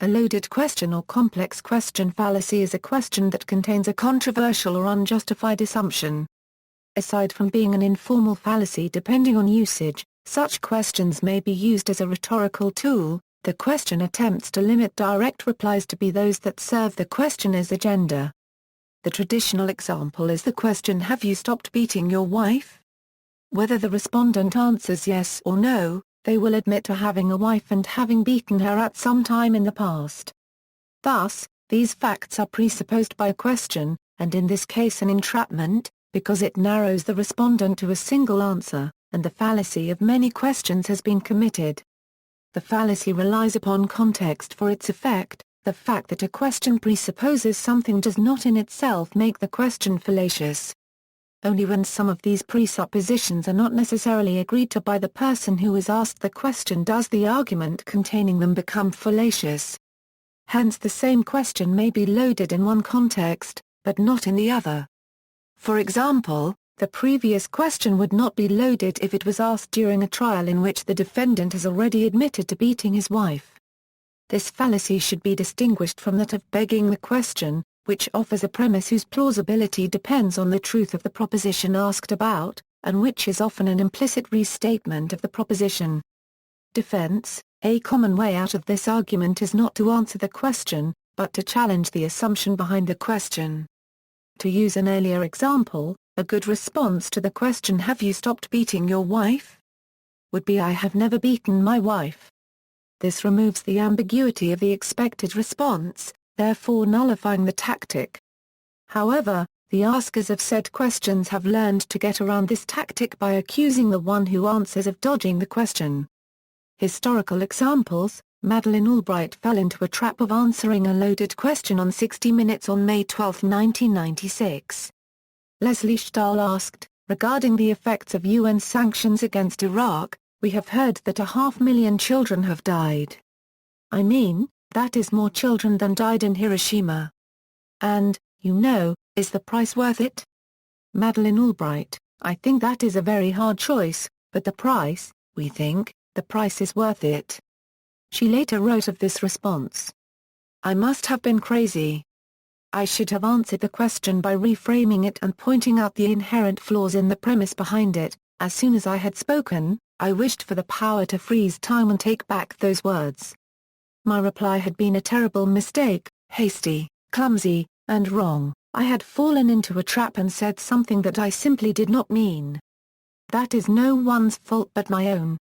A loaded question or complex question fallacy is a question that contains a controversial or unjustified assumption. Aside from being an informal fallacy depending on usage, such questions may be used as a rhetorical tool. The question attempts to limit direct replies to be those that serve the questioner's agenda. The traditional example is the question, "Have you stopped beating your wife?" Whether the respondent answers yes or no, they will admit to having a wife and having beaten her at some time in the past. Thus, these facts are presupposed by a question, and in this case an entrapment, because it narrows the respondent to a single answer, and the fallacy of many questions has been committed. The fallacy relies upon context for its effect. The fact that a question presupposes something does not in itself make the question fallacious. Only when some of these presuppositions are not necessarily agreed to by the person who is asked the question does the argument containing them become fallacious. Hence the same question may be loaded in one context, but not in the other. For example, the previous question would not be loaded if it was asked during a trial in which the defendant has already admitted to beating his wife. This fallacy should be distinguished from that of begging the question, which offers a premise whose plausibility depends on the truth of the proposition asked about, and which is often an implicit restatement of the proposition. Defense: a common way out of this argument is not to answer the question, but to challenge the assumption behind the question. To use an earlier example, a good response to the question, "Have you stopped beating your wife?" would be, "I have never beaten my wife." This removes the ambiguity of the expected response, therefore nullifying the tactic. However, the askers of said questions have learned to get around this tactic by accusing the one who answers of dodging the question. Historical examples: Madeleine Albright fell into a trap of answering a loaded question on 60 Minutes on May 12, 1996. Leslie Stahl asked, regarding the effects of UN sanctions against Iraq, "We have heard that 500,000 children have died. I mean, that is more children than died in Hiroshima. And, is the price worth it?" Madeleine Albright: "I think that is a very hard choice, but the price, we think, the price is worth it." She later wrote of this response, "I must have been crazy. I should have answered the question by reframing it and pointing out the inherent flaws in the premise behind it. As soon as I had spoken, I wished for the power to freeze time and take back those words. My reply had been a terrible mistake, hasty, clumsy, and wrong. I had fallen into a trap and said something that I simply did not mean. That is no one's fault but my own."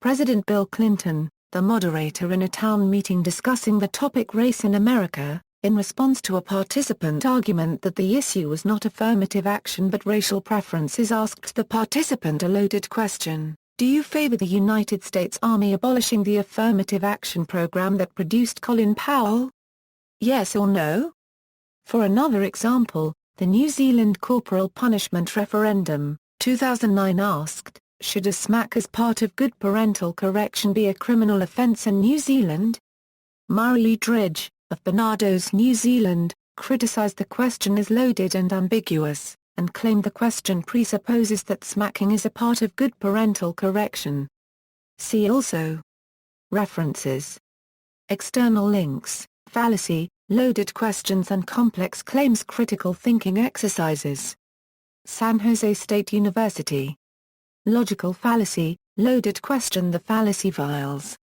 President Bill Clinton, the moderator in a town meeting discussing the topic race in America, in response to a participant argument that the issue was not affirmative action but racial preferences, asked the participant a loaded question, "Do you favor the United States Army abolishing the affirmative action program that produced Colin Powell? Yes or no?" For another example, the New Zealand corporal punishment referendum, 2009 asked, "Should a smack as part of good parental correction be a criminal offence in New Zealand?" Murray Dredge, of Barbados, New Zealand, criticised the question as loaded and ambiguous, and claimed the question presupposes that smacking is a part of good parental correction. See also. References. External links: Fallacy, Loaded Questions and Complex Claims Critical Thinking Exercises. San Jose State University. Logical Fallacy, Loaded Question, The Fallacy Files.